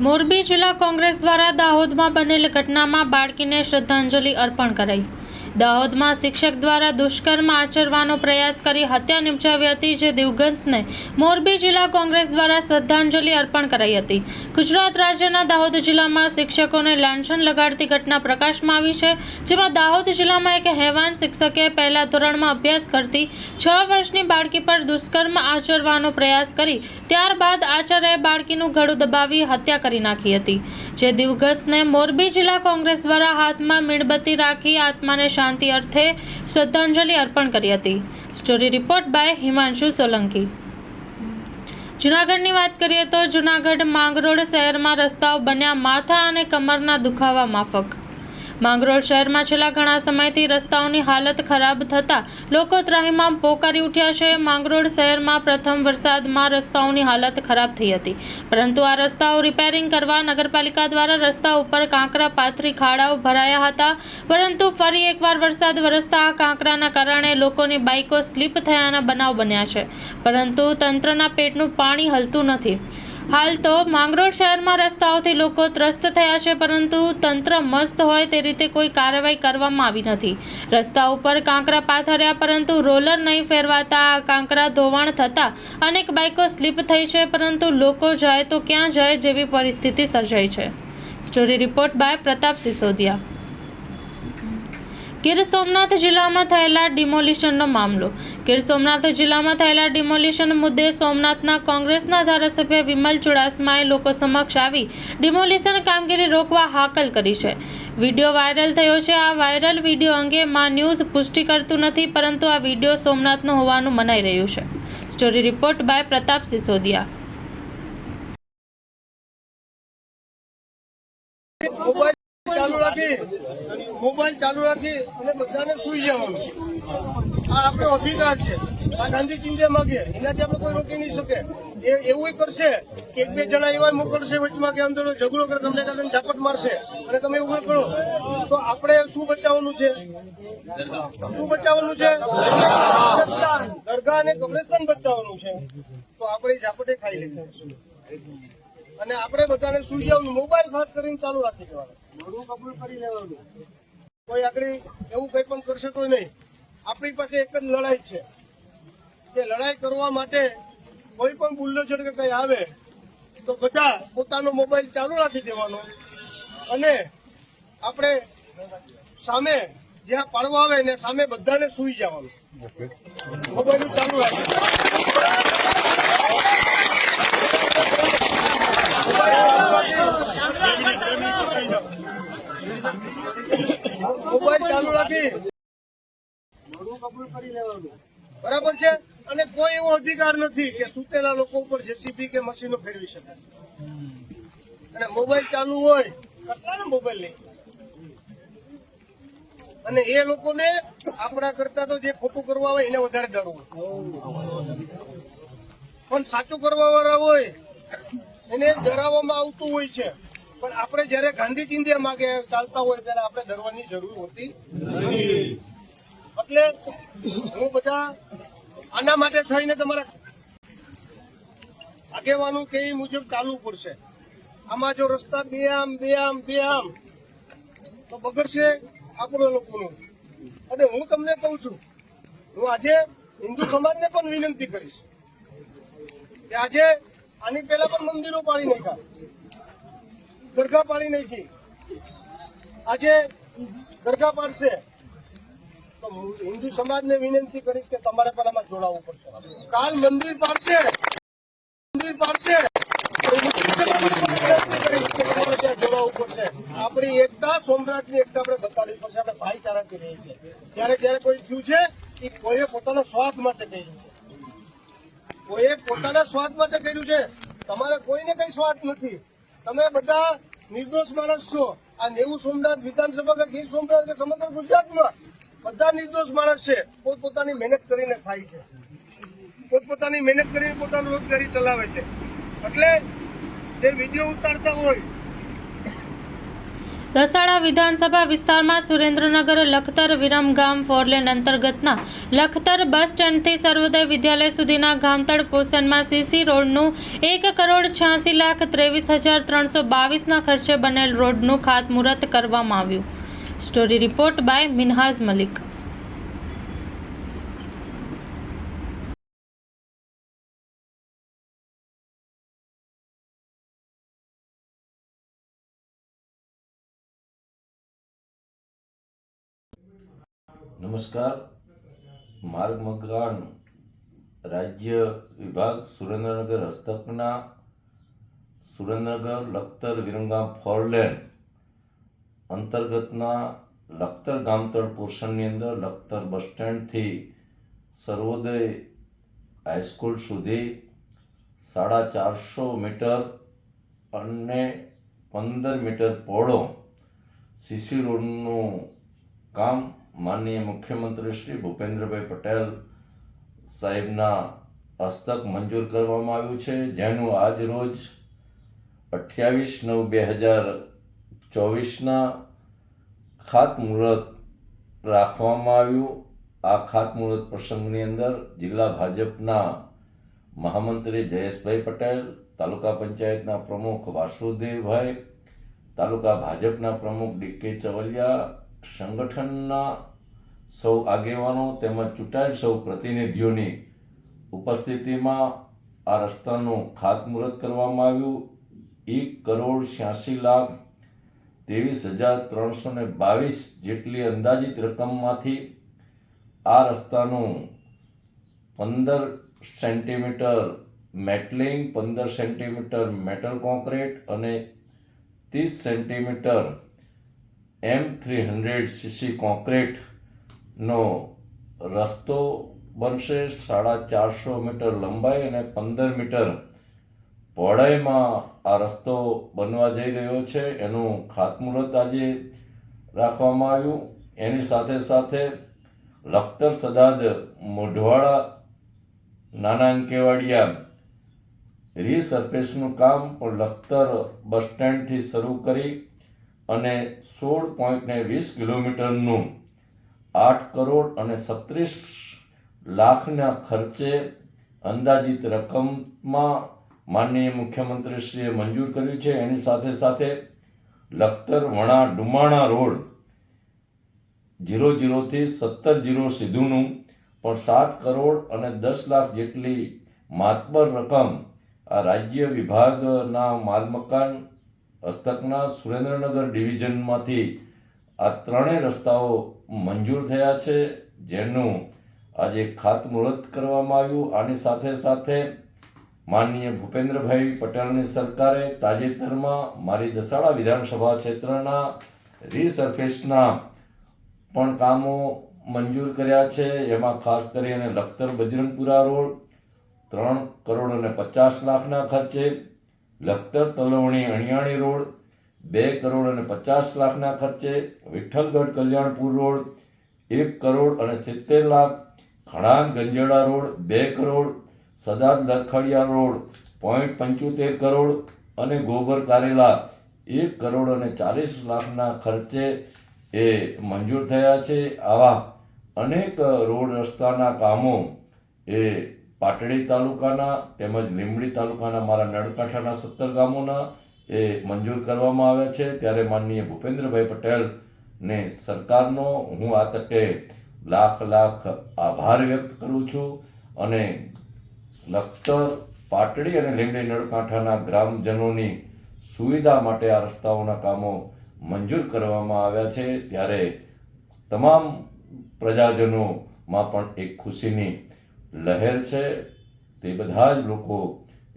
મોરબી જિલ્લા કોંગ્રેસ દ્વારા દાહોદમાં બનેલ ઘટનામાં બાળકીને શ્રદ્ધાંજલિ અર્પણ કરાઈ। દાહોદમાં શિક્ષક દ્વારા દુષ્કર્મ આચરવાનો પ્રયાસ કરી હત્યા નિપજાવી હતી, જે દિવગંતને મોરબી જિલ્લા કોંગ્રેસ દ્વારા શ્રદ્ધાંજલિ અર્પણ કરાઈ હતી। ગુજરાત રાજ્યના દાહોદ જિલ્લામાં શિક્ષકોને લાંછન લગાડતી ઘટના પ્રકાશમાં આવી છે, જેમાં દાહોદ જિલ્લામાં એક હેવાન શિક્ષકે પહેલા ધોરણમાં અભ્યાસ કરતી 6 વર્ષની બાળકી પર દુષ્કર્મ આચરવાનો પ્રયાસ કરી ત્યારબાદ આચાર્યએ બાળકીનું ગળું દબાવી હત્યા કરી નાખી હતી, જે દિવગંતને મોરબી જિલ્લા કોંગ્રેસ દ્વારા હાથમાં મીણબત્તી રાખી આત્માને શાંતિ અર્થે શ્રદ્ધાંજલિ અર્પણ કરી હતી। Story report by Himanshu Solanki. જૂનાગઢની વાત કરીએ તો જૂનાગઢ માંગરોળ શહેરમાં રસ્તાઓ બન્યા માથા અને કમરના દુખાવા માફક। માંગરોળ શહેરમાં છેલ્લા ઘણા સમયથી રસ્તાઓની હાલત ખરાબ થતાં લોકો ત્રાહિમામ પોકારી ઉઠ્યા છે। માંગરોળ શહેરમાં પ્રથમ વરસાદમાં રસ્તાઓની હાલત ખરાબ થઈ હતી, પરંતુ આ રસ્તાઓ રિપેરિંગ કરવા નગરપાલિકા દ્વારા રસ્તા ઉપર કાંકરા પાથરી ખાડાઓ ભરાયા હતા, પરંતુ ફરી એકવાર વરસાદ વરસતા આ કાંકરાના કારણે લોકોની બાઇકો સ્લીપ થયાના બનાવ બન્યા છે, પરંતુ તંત્રના પેટનું પાણી હલતું નથી। હાલ તો માંગરોળ શહેરમાં રસ્તાઓથી લોકો ત્રસ્ત થયા છે, પરંતુ તંત્ર મસ્ત હોય તે રીતે કોઈ કાર્યવાહી કરવામાં આવી નથી। રસ્તા ઉપર કાંકરા પાથર્યા, પરંતુ રોલર નહીં ફેરવાતા આ કાંકરા ધોવાણ થતાં અનેક બાઇકો સ્લીપ થઈ છે, પરંતુ લોકો જાય તો ક્યાં જાય જેવી પરિસ્થિતિ સર્જાઈ છે। Story report by Pratap Sisodiya. Gir Somnath જિલ્લામાં થયેલા ડિમોલિશનનો મામલો। ગીર સોમનાથ જિલ્લામાં થયેલા ડિમોલિશન મુદ્દે સોમનાથના કોંગ્રેસના ધારાસભ્ય વિમલ ચુડાસમાએ લોકો સમક્ષ આવી ડિમોલિશન કામગીરી રોકવા હાકલ કરી છે। વિડીયો વાયરલ થયો છે। આ વાયરલ વિડીયો અંગે માં ન્યૂઝ પુષ્ટિ કરતું નથી, પરંતુ આ વિડીયો સોમનાથનો હોવાનું મનાઈ રહ્યું છે। Story report by Pratap Sisodiya. Mobile ચાલુ રાખી અને બધાને સુઈ જવાનું, આ આપણો અધિકાર છે। આ ગાંધી ચિંધ્યા માંગે એનાથી આપણે કોઈ રોકી નહીં શકે। એ એવું કરશે કે 1-2 જણા એવા મોકલશે વચમાં કે અંદર ઝઘડો કરે, તમને કાંઈ ઝાપટ મારશે અને તમે એવું કરો તો આપણે શું બચાવવાનું છે? શું બચાવવાનું છે? દરગાહ અને કબ્રસ્તાન બચાવવાનું છે। તો આપણે ઝાપટે ખાઈ લઈશું અને આપણે બધાને સુઈ જવાનું, મોબાઈલ ખાસ કરીને ચાલુ રાખી દેવાનું, મોડું કબૂલ કરી લેવાનું। કોઈ આગળ એવું કઈ પણ કરશે તો નહીં। આપણી પાસે એક જ લડાઈ છે કે લડાઈ કરવા માટે કોઈ પણ બુલ્ડોઝર કે કઈ આવે તો બધા પોતાનો મોબાઈલ ચાલુ રાખી દેવાનો અને આપણે સામે જ્યાં પાડવા આવે ને સામે બધાને સુઈ જવાનું, મોબાઈલ ચાલુ રાખી મોબાઈલ ચાલુ રાખી મોડું કબૂલ કરી લેવાનું, બરાબર છે। અને કોઈ એવો અધિકાર નથી કે સુતેલા લોકો ઉપર જેસીબી કે મશીનો ફેરવી શકે। અને મોબાઈલ ચાલુ હોય કેટલાને મોબાઈલ લઈ, અને એ લોકોને આપણા કરતા તો જે ખોટું કરવા હોય એને વધારે ડર હોય, પણ સાચું કરવા વાળા હોય એને ડરાવવામાં આવતું હોય છે। પણ આપણે જયારે ગાંધી ચિંધ્યા માગે ચાલતા હોય ત્યારે આપણે ડરવાની જરૂર હોતી નથી। એટલે હું બધા આના માટે થઈને તમારા આગેવાનું કે એ મુજબ ચાલવું પડશે। આમાં જો રસ્તા બે આમ તો બગડશે આપણો લોકોનું। અને હું તમને કહું છું, હું આજે હિન્દુ સમાજને પણ વિનંતી કરીશ કે આજે આની પહેલા પણ મંદિરો પાડી નાખ્યા, દરગાહ પાડી નાખી, આજે દરગાહ પાડશે તો હિન્દુ સમાજને વિનંતી કરીશ કે તમારે પણ આમાં જોડાવવું પડશે। કાલ મંદિર પાડશે જોડાવવું પડશે। આપણી એકતા, સોમનાથની એકતા આપણે બતાવવી પડશે। આપણે ભાઈચારાથી રહીએ છીએ, જયારે કોઈ થયું છે એ કોઈએ પોતાનો સ્વાર્થ માટે કર્યું છે, કોઈએ પોતાના સ્વાર્થ માટે કર્યું છે। તમારે કોઈને કઈ સ્વાર્થ નથી, તમે બધા નિર્દોષ માણસ છો। આ 90 સોમનાથ વિધાનસભા કે ગીર સોમનાથ કે સમગ્ર ગુજરાતમાં બધા નિર્દોષ માણસ છે, પોતપોતાની મહેનત કરીને ખાય છે, પોતપોતાની મહેનત કરીને પોતાનું રોજગારી ચલાવે છે। એટલે જે વિડીયો ઉતારતા હોય દસાડા વિધાનસભા વિસ્તારમાં સુરેન્દ્રનગર લખતર વિરમગામ ફોરલેન અંતર્ગતના લખતર બસ સ્ટેન્ડથી સર્વોદય વિદ્યાલય સુધીના ગામતળ પોર્શનમાં સીસી રોડનું 1,86,23,322ના ખર્ચે બનેલ રોડનું ખાતમુહૂર્ત કરવામાં આવ્યું. Story report by Minhaj Malik. નમસ્કાર. માર્ગ મકાન રાજ્ય વિભાગ સુરેન્દ્રનગર હસ્તકના સુરેન્દ્રનગર લખતર વિરમગામ ફોરલેન અંતર્ગતના લખતર ગામતળ પોર્શનની અંદર લખતર બસ સ્ટેન્ડથી સર્વોદય હાઈસ્કૂલ સુધી 450 મીટર અને 15 મીટર પહોળો સીસી રોડનું કામ માનનીય મુખ્યમંત્રી શ્રી ભૂપેન્દ્રભાઈ પટેલ સાહેબના હસ્તક મંજૂર કરવામાં આવ્યું છે, જેનું આજ રોજ 28/9/2024ના ખાતમુહૂર્ત રાખવામાં આવ્યું. આ ખાતમુહૂર્ત પ્રસંગની અંદર જિલ્લા ભાજપના મહામંત્રી જયેશભાઈ પટેલ, તાલુકા પંચાયતના પ્રમુખ વાસુદેવભાઈ, તાલુકા ભાજપના પ્રમુખ ડી.કે. ચવલિયા, સંગઠનના સૌ આગેવાનો તેમજ ચૂંટાયેલ સૌ પ્રતિનિધિઓની ઉપસ્થિતિમાં આ રસ્તાનું ખાતમુહૂર્ત કરવામાં આવ્યું. 1,86,23,322 જેટલી અંદાજિત રકમમાંથી આ રસ્તાનું 15 centimetre metalling, 15 centimetre metal concrete અને 30 સેન્ટીમીટર M300cc કોન્ક્રીટનો રસ્તો બનશે. 450 મીટર લંબાઈ અને 15 મીટર પહોળાઈમાં આ રસ્તો બનવા જઈ રહ્યો છે. એનું ખાતમુહૂર્ત આજે રાખવામાં આવ્યું. એની સાથે સાથે લખતર સદાદ મોઢવાડા નાના અંકેવાડિયા રીસર્ફેસનું કામ પણ લખતર બસ સ્ટેન્ડથી શરૂ કરી અને 16.20 કિલોમીટરનું 8 કરોડ અને 36 લાખના ખર્ચે અંદાજિત રકમમાં માનનીય મુખ્યમંત્રીશ્રીએ મંજૂર કર્યું છે. એની સાથે સાથે લખતર વણા ડુમાણા રોડ 00 થી 17 સુધીનું પણ 7 કરોડ અને 10 લાખ જેટલી માતબર રકમ આ રાજ્ય વિભાગના માલ મકાન હસ્તકના સુરેન્દ્રનગર ડિવિઝનમાંથી આ ત્રણેય રસ્તાઓ મંજૂર થયા છે, જેનું આજે ખાતમુહૂર્ત કરવામાં આવ્યું. આની સાથે સાથે માનનીય ભૂપેન્દ્રભાઈ પટેલની સરકારે તાજેતરમાં મારી દસાડા વિધાનસભા ક્ષેત્રના રીસર્ફેસના પણ કામો મંજૂર કર્યા છે. એમાં ખાસ કરીને લખતર બજરંગપુરા રોડ 3 કરોડ અને 50 લાખના ખર્ચે, લખતર તલવણી અણિયાણી રોડ 2 કરોડ અને 50 લાખના ખર્ચે, વિઠ્ઠલગઢ કલ્યાણપુર રોડ 1 કરોડ અને 70 લાખ, ખણાંગ ગંજેડા રોડ 2 કરોડ, સદાદ લખડિયા રોડ 0.75 કરોડ અને ગોબર કારેલા 1 કરોડ અને 40 લાખના ખર્ચે એ મંજૂર થયા છે. આવા અનેક રોડ રસ્તાના કામો એ પાટડી તાલુકાના તેમજ લીંબડી તાલુકાના મારા નળકાંઠાના 17 ગામોના એ મંજૂર કરવામાં આવ્યા છે. ત્યારે માનનીય ભૂપેન્દ્રભાઈ પટેલને સરકારનો હું આ તકે લાખ આભાર વ્યક્ત કરું છું અને લખતર, પાટડી અને લીંબડી નળકાંઠાના ગ્રામજનોની સુવિધા માટે આ રસ્તાઓના કામો મંજૂર કરવામાં આવ્યા છે. ત્યારે તમામ પ્રજાજનોમાં પણ એક ખુશીની લહેર છે. તે બધા જ લોકો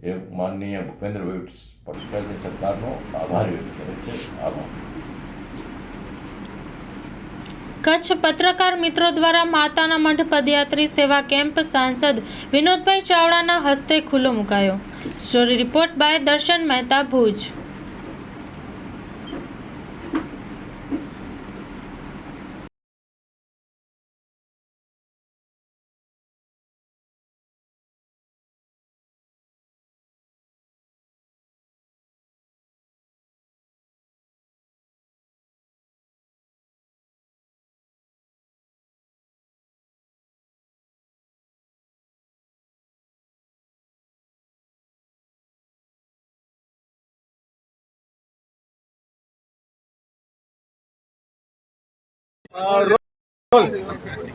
એ માનનીય ભૂપેન્દ્રભાઈ પટેલની સરકારનો આભાર વ્યક્ત કરે છે. આભાર. કચ્છ પત્રકાર મિત્રો દ્વારા માતાના મઢ પદયાત્રી સેવા કેમ્પ સાંસદ વિનોદભાઈ ચાવડાના હસ્તે ખુલ્લો મુકાયો. સ્ટોરી રિપોર્ટ બાય દર્શન મહેતા, ભુજ.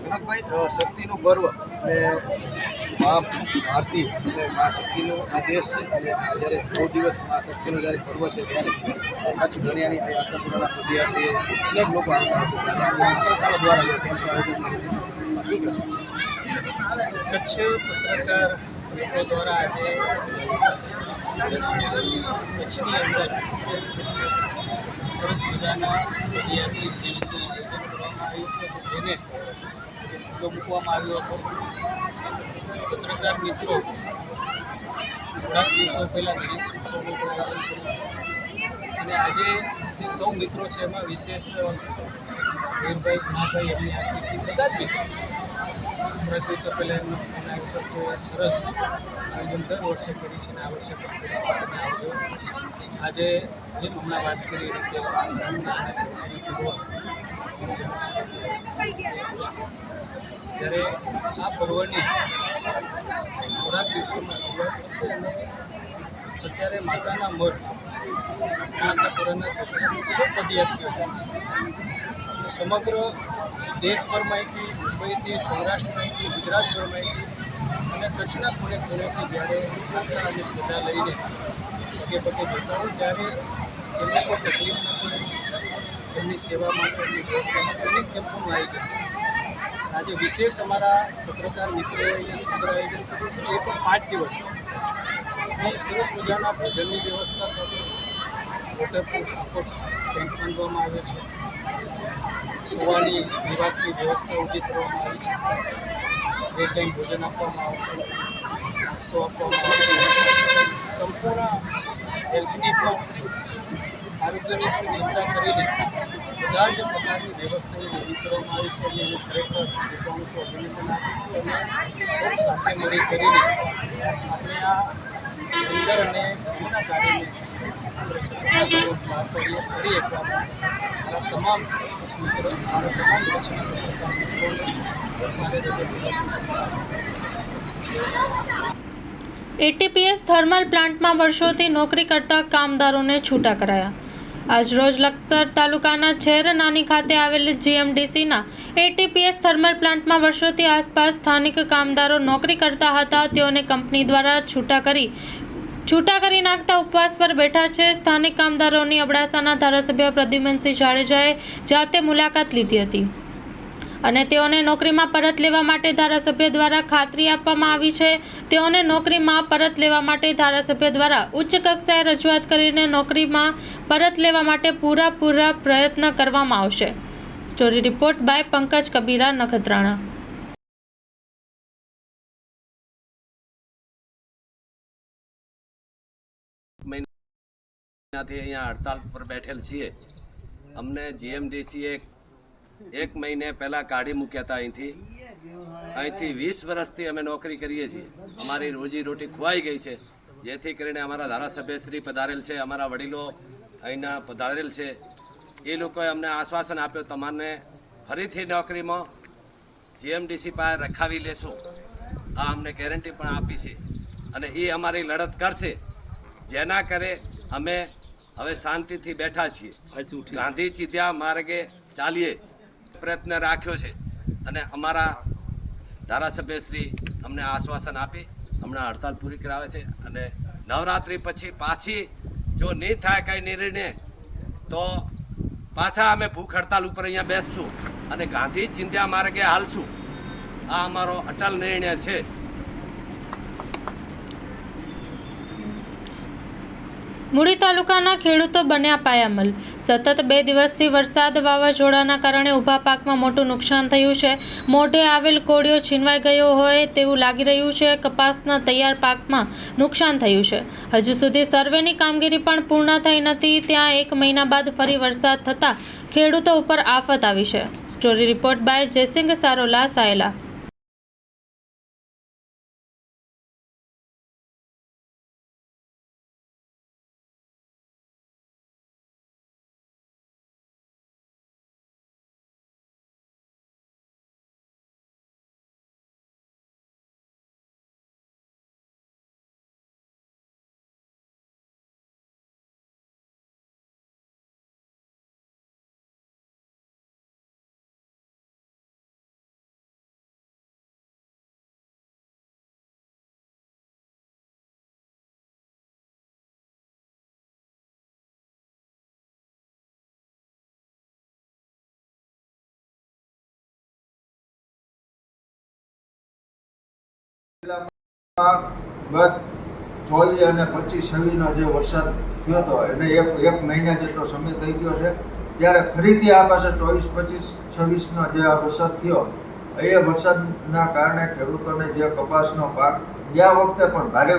કનકભાઈ, શક્તિનું પર્વ અને મા ભારતી એટલે મા શક્તિનો આ દેશ છે અને જ્યારે 9 દિવસ મા શક્તિનું જ્યારે પર્વ છે ત્યારે કચ્છ દરિયાની આશાપુરાના પદયાત્રી અનેક લોકો આવતા હોય છે ત્યારે દ્વારા કેમ્પનું આયોજન કરે છે. શું કહેશો? કચ્છ પત્રકાર મિત્રો દ્વારા આજે કચ્છની અંદર સરસ મજાના પદયાત્રી કેમ્પનું આયોજન કરવામાં આવ્યું છે. જેને ખુલ્લો મૂકવામાં આવ્યો હતો. પત્રકાર મિત્રો થોડાક દિવસો પહેલાં ગણેશ ઉત્સવનું પણ આયોજન કર્યું અને આજે જે સૌ મિત્રો છે એમાં વિશેષ વીરભાઈ મહાભાઈ એમની આખી બધા જ મિત્રો થોડાક દિવસો પહેલાં એમનો ફોન આવ્યો હતો તો એ સરસ આયોજન દર વર્ષે કરી છે અને આ વર્ષે પણ કરી છે. આવજો. આજે જેમ હમણાં વાત કરી રીતે જ્યારે આ પર્વની થોડાક દિવસોમાં શરૂઆત થશે અને અત્યારે માતાના મઢ આશાપુરાના દર્શન સૌ પદયાત્રીઓ થાય છે. સમગ્ર દેશભરમાંથી, મુંબઈથી, સૌરાષ્ટ્રમાંથી, ગુજરાતભરમાંથી અને કચ્છના ખૂણે ખૂણેથી જ્યારે આસ્થા અને શ્રદ્ધા લઈને પગે પગે જતા હોય ત્યારે એમને કોઈ તકલીફ ન પડે. એમની સેવા માટે એમની વ્યવસ્થામાં અનેક કેમ્પોનું આયોજન. આજે વિશેષ અમારા પત્રકાર મિત્રોએ અહીંયા સુંદર આયોજન કર્યું છે. એ પણ 5 દિવસ એ સરસ મજાના ભોજનની વ્યવસ્થા સાથે વોટરપ્રૂફ આખો ટેન્ક બાંધવામાં આવે છે. સુવાની નિવાસની વ્યવસ્થા ઊભી કરવામાં આવી છે. 2 ટાઈમ ભોજન આપવામાં આવશે, નાસ્તો આપવામાં આવશે. સંપૂર્ણ હેલ્થની પણ આરોગ્યની પણ ચિંતા કરીને બધા જ પ્રકારની વ્યવસ્થાની ઊભી કરવામાં આવી છે. અને હું ખરેખર લોકોનું અભિનંદન આપું છું અને સૌ સાથે મળી કરીને આપણે આ સુંદર અને પૂર્ણ કાર્યને આપણે સફળતાપૂર્વક પાર કરીએ. ફરી એકવાર મારા તમામ મિત્રો, મારા તમામ કચ્છના પત્રકાર મિત્રોને મારે એટીપીએસ થર્મલ પ્લાન્ટમાં વર્ષોથી નોકરી કરતા કામદારોને છૂટા કરાયા. આજરોજ લખતર તાલુકાના છેર નાની ખાતે આવેલ જીએમડીસીના એટીપીએસ થર્મલ પ્લાન્ટમાં વર્ષોથી આસપાસ સ્થાનિક કામદારો નોકરી કરતા હતા. તેઓને કંપની દ્વારા છૂટા કરી નાખતા ઉપવાસ પર બેઠા છે. સ્થાનિક કામદારોની અબડાસાના ધારાસભ્ય પ્રદ્યુમનસિંહ જાડેજાએ જાતે મુલાકાત લીધી હતી અને તેઓને નોકરીમાં પરત લેવા માટે ધારાસભ્ય દ્વારા ખાતરી આપવામાં આવી છે. તેઓને નોકરીમાં પરત લેવા માટે ધારાસભ્ય દ્વારા ઉચ્ચ કક્ષાએ રજૂઆત કરીને નોકરીમાં પરત લેવા માટે પૂરા પ્રયત્ન કરવામાં આવશે. Story report by Pankaj Kabira, Nakhatrana. મહિનાથી અહીંયા હડતાલ પર બેઠેલ છીએ. અમને જીએમડીસીએ 1 મહિને પહેલાં કાઢી મૂક્યા હતા. અહીંથી 20 વર્ષથી અમે નોકરી કરીએ છીએ. અમારી રોજીરોટી ખોવાઈ ગઈ છે. જેથી કરીને અમારા ધારાસભ્યશ્રી પધારેલ છે, અમારા વડીલો અહીંના પધારેલ છે. એ લોકોએ અમને આશ્વાસન આપ્યું તમને ફરીથી નોકરીમાં જીએમડીસી પાસે રખાવી લેશું. આ અમને ગેરંટી પણ આપી છે અને એ અમારી લડત કરશે. જેના કરે અમે હવે શાંતિથી બેઠા છીએ. ગાંધી ચીધ્યા માર્ગે ચાલીએ પ્રયત્ન રાખ્યો છે અને અમારા ધારાસભ્યશ્રી અમને આશ્વાસન આપી હમણાં હડતાલ પૂરી કરાવે છે. અને નવરાત્રિ પછી પાછી જો નહીં થાય કાંઈ નિર્ણય તો પાછા અમે ભૂખ હડતાલ ઉપર અહીંયા બેસશું અને ગાંધી ચિંધ્યા માર્ગે હાલશું. આ અમારો અટલ નિર્ણય છે. મૂળી તાલુકાના ખેડૂતો બન્યા પાયામલ. સતત 2 દિવસથી વરસાદ, વાવાઝોડાના કારણે ઊભા પાકમાં મોટું નુકસાન થયું છે. મોઢે આવેલ કોળિયો છીનવાઈ ગયો હોય તેવું લાગી રહ્યું છે. કપાસના તૈયાર પાકમાં નુકસાન થયું છે. હજુ સુધી સર્વેની કામગીરી પણ પૂર્ણ થઈ નથી. ત્યાં 1 મહિના બાદ ફરી વરસાદ થતાં ખેડૂતો ઉપર આફત આવી છે. Story report by Jaysinh Sarola, Sayla. ગત 24 અને 25-26નો જે વરસાદ થયો હતો એને એક મહિના જેટલો સમય થઈ ગયો છે. ત્યારે ફરીથી આ પાસે 24-25-26નો જે આ વરસાદ થયો એ વરસાદના કારણે ખેડૂતોને જે કપાસનો પાક ગયા વખતે પણ ભારે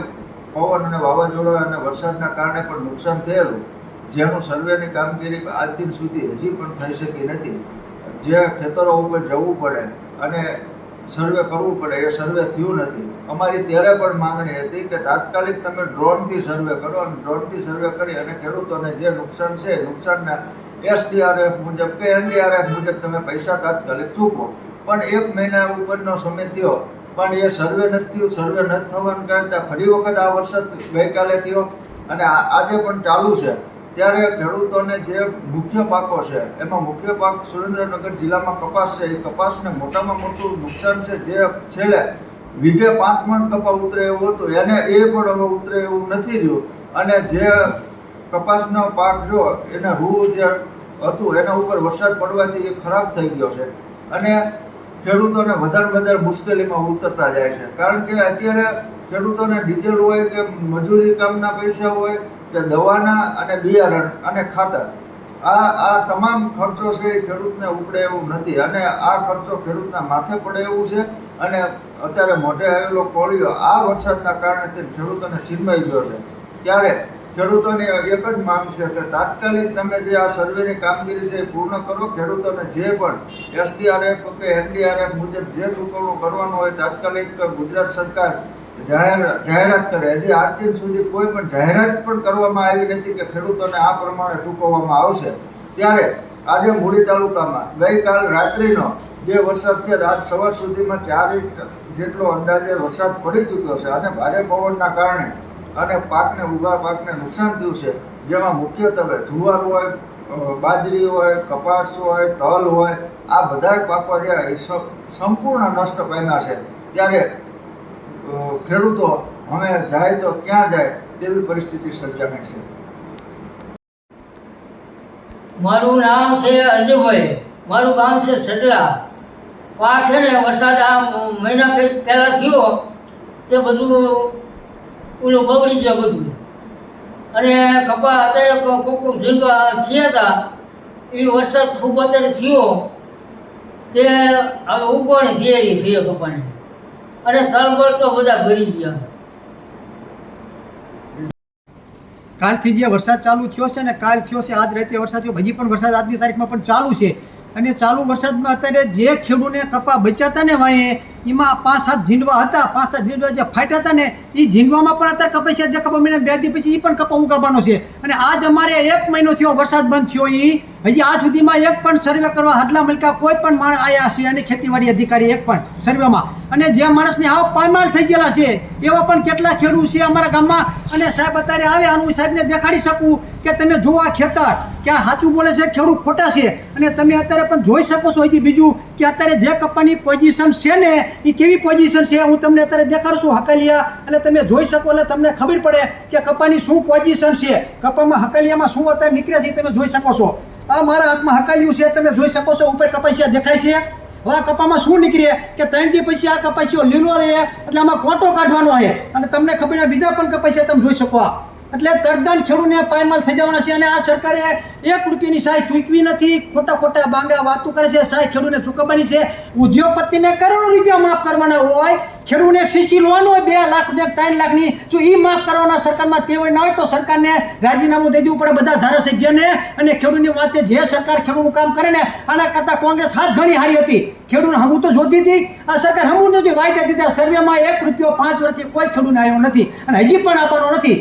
પવન અને વાવાઝોડા અને વરસાદના કારણે પણ નુકસાન થયેલું, જેનું સર્વેની કામગીરી આજ દિન સુધી હજી પણ થઈ શકી નથી. જે ખેતરો ઉપર જવું પડે અને સર્વે કરવું પડે એ સર્વે થયું નથી. અમારી ત્યારે પણ માંગણી હતી કે તાત્કાલિક તમે ડ્રોનથી સર્વે કરો અને ડ્રોનથી સર્વે કરી અને ખેડૂતોને જે નુકસાન છે નુકસાનના SDRF મુજબ કે NDRF મુજબ તમે પૈસા તાત્કાલિક ચૂકવો. પણ એક મહિના ઉપરનો સમય થયો પણ એ સર્વે નથી થયું. સર્વે નથી થવાનું કારણે ફરી વખત આ વરસાદ ગઈકાલે થયો અને આજે પણ ચાલુ છે. ત્યારે ખેડૂતોને જે મુખ્ય પાકો છે એમાં મુખ્ય પાક સુરેન્દ્રનગર જિલ્લામાં કપાસ છે. એ કપાસને મોટામાં મોટું નુકસાન છે. જે છેલ્લે વીઘે 5 મણ કપા ઉતરે એવું હતું એને એ પણ હવે ઉતરે એવું નથી રહ્યું. અને જે કપાસનો પાક જો એને રૂ જે હતું એના ઉપર વરસાદ પડવાથી એ ખરાબ થઈ ગયો છે અને ખેડૂતોને વધારે મુશ્કેલીમાં ઉતરતા જાય છે. કારણ કે અત્યારે ખેડૂતોને ડીઝલ હોય કે મજૂરી કામના પૈસા હોય કે દવાના અને બિયારણ અને ખાતર, આ તમામ ખર્ચો છે એ ખેડૂતને ઉપડે એવું નથી અને આ ખર્ચો ખેડૂતના માથે પડે એવું છે. અને અત્યારે મોઢે આવેલો કોળિયો આ વરસાદના કારણે ખેડૂતોને સીમાઈ ગયો છે. ત્યારે ખેડૂતોની એક જ માંગ છે કે તાત્કાલિક તમે જે આ સર્વેની કામગીરી છે એ પૂર્ણ કરો. ખેડૂતોને જે પણ SDRF કે NDRF મુજબ જે ચૂકવણું કરવાનું હોય તાત્કાલિક ગુજરાત સરકાર જાહેરાત કરે. હજી આજ દિન સુધી કોઈ પણ જાહેરાત પણ કરવામાં આવી નથી કે ખેડૂતોને આ પ્રમાણે ચૂકવવામાં આવશે. ત્યારે આજે મૂળી તાલુકામાં ગઈકાલ રાત્રિનો જે વરસાદ છે આજ સવાર સુધીમાં 4 ઇંચ જેટલો અંદાજે વરસાદ પડી ચૂક્યો છે અને ભારે પવનના કારણે અને ઊભા પાકને નુકસાન થયું છે. જેમાં મુખ્યત્વે જુવાર હોય, બાજરી હોય, કપાસ હોય, તલ હોય, આ બધા પાકો જે સંપૂર્ણ નષ્ટ પામ્યા છે. ત્યારે ખેડૂતો હવે જાય તો ક્યાં જાય તેવી પરિસ્થિતિ સર્જાણી છે. મારું નામ છે અજયભાઈ, મારું ગામ છે સડલા. આ છે ને વરસાદ આ મહિના પહેલાં થયો તે બધું ઓલું બગડી ગયું બધું અને કપા અત્યારે કોક ઝીંગા થયા હતા એ વરસાદ ખૂબ અત્યારે થયો તે હવે ઉગવાની તૈયારી છે કપાની અને તલબળ તો બધા ભરી ગયા. કાલથી જે વરસાદ ચાલુ થયો છે ને કાલ થયો છે, આજ રાતે વરસાદ થયો, હજી પણ વરસાદ આજની તારીખમાં પણ ચાલુ છે. અને ચાલુ વરસાદમાં અત્યારે જે ખેડૂને કપા બચ્યા હતા ને વાંહે એમાં 5-7 ઝીંડવા હતા. 5-7 ઝીંડવા જે ફાટ્યા હતા ને એ ઝીંડવામાં પણ અત્યારે કપાસ્યા જે કપા મહિના 2 દી પછી એ પણ કપા ઉગાવવાનો છે. અને આજ અમારે 1 મહિનો થયો વરસાદ બંધ થયો, એ હજી આજ સુધીમાં એક પણ સર્વે કરવા હાડલા મલકા કોઈ પણ માણસ આવ્યા છે અને ખેતીવાડી અધિકારી એક પણ સર્વેમાં. અને જે માણસને આવ પાયમાલ થઈ ગયેલા છે એવા પણ કેટલા ખેડૂત છે અમારા ગામમાં. અને સાહેબ અત્યારે આવે આનું સાહેબને દેખાડી શકું કે તમે જો આ ખેતર કે આ સાચું બોલે છે ખેડૂત ખોટા છે. અને તમે અત્યારે પણ જોઈ શકો છો હજી બીજું કે અત્યારે જે કપાની પોઝિશન છે ને એ કેવી પોઝિશન છે હું તમને અત્યારે દેખાડું છું હકાલિયા. એટલે તમે જોઈ શકો એટલે તમને ખબર પડે કે કપાની શું પોઝિશન છે, કપામાં હકાલિયામાં શું અત્યારે નીકળે છે તમે જોઈ શકો છો. આ મારા હાથમાં હકાલિયું છે તમે જોઈ શકો છો, ઉપર કપાસિયા દેખાય છે. હવે આ કપામાં શું નીકળે કે 3 દી પછી આ કપાસિયો લીલો રહે એટલે આમાં કોટો કાઢવાનો છે. અને તમને ખબર બીજા પણ કપાસિયા તમે જોઈ શકો. એટલે તરદાન ખેડૂતને પાયમાલ થઈ જવાના છે. અને આ સરકારે 1 રૂપિયાની સહાય ચૂકવી નથી, ખોટા બાંગા વાતો કરે છે. સહાય ખેડૂતને ચૂકવવાની છે. ઉદ્યોગપતિને કરોડો રૂપિયા માફ કરવાના હોય, ખેડૂતને સીસી લોન હોય 2 લાખ 3 લાખની, જો એ માફ કરવાના સરકારમાં તેવડ ના હોય તો સરકારને રાજીનામું દઈ દેવું પડે બધા ધારાસભ્યને. અને ખેડૂતની વાતે જે સરકાર ખેડૂતનું કામ કરે ને આના કરતાં કોંગ્રેસ હાથ ઘણી હારી હતી. ખેડૂત હમું તો જોતી હતી, આ સરકાર હમું નથી વાયદા દીધા. સર્વેમાં 1 રૂપિયો 5 વર્ષથી કોઈ ખેડૂતને આવ્યો નથી અને હજી પણ આપવાનો નથી.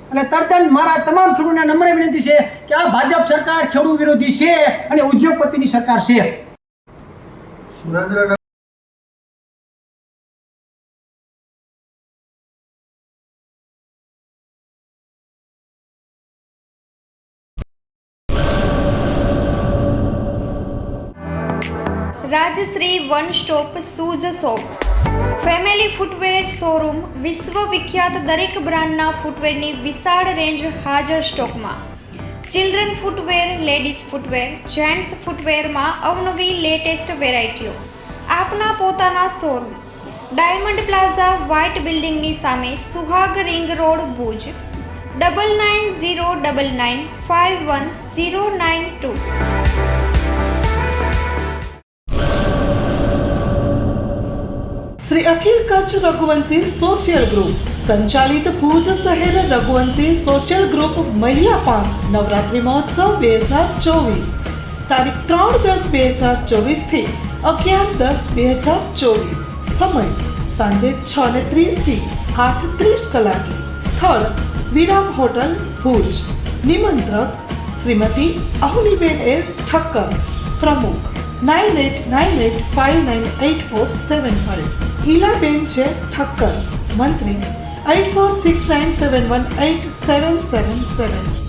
એટલે તરતન મારા તમામ ખેડૂતોને નમ્ર વિનંતી છે કે આ ભાજપ સરકાર ખેડૂત વિરોધી છે અને ઉદ્યોગપતિની સરકાર છે. Surendranagar Rajshree one stop shoes shop, family footwear showroom. વિશ્વવિખ્યાત દરેક બ્રાન્ડના ફૂટવેરની વિશાળ રેન્જ હાજર સ્ટોકમાં. Children footwear, ladies footwear, gents ફૂટવેરમાં અવનવી લેટેસ્ટ વેરાયટીઓ. આપના પોતાના શોરૂમ ડાયમંડ પ્લાઝા વ્હાઇટ બિલ્ડિંગની સામે Suhag ring road Bhuj 9909951092. Shri Akhil Kutch Raghuvanshi social group સંચાલિત ભુજ શહેર રઘુવંશી સોશિયલ ગ્રુપ મહિલા પાંખ નવરાત્રિ મહોત્સવ 2024 તારીખ 3/10/2024 થી 11/10/2024. સમય સાંજે 6:30 થી 8:30 કલાકે. સ્થળ વિરામ હોટલ ભુજ. નિમંત્રક શ્રીમતી અહુલીબેન એસ ઠક્કર. પ્રમુખ 9898598475. ઈલાબેન છે ઠક્કર. મંત્રી 8469718777.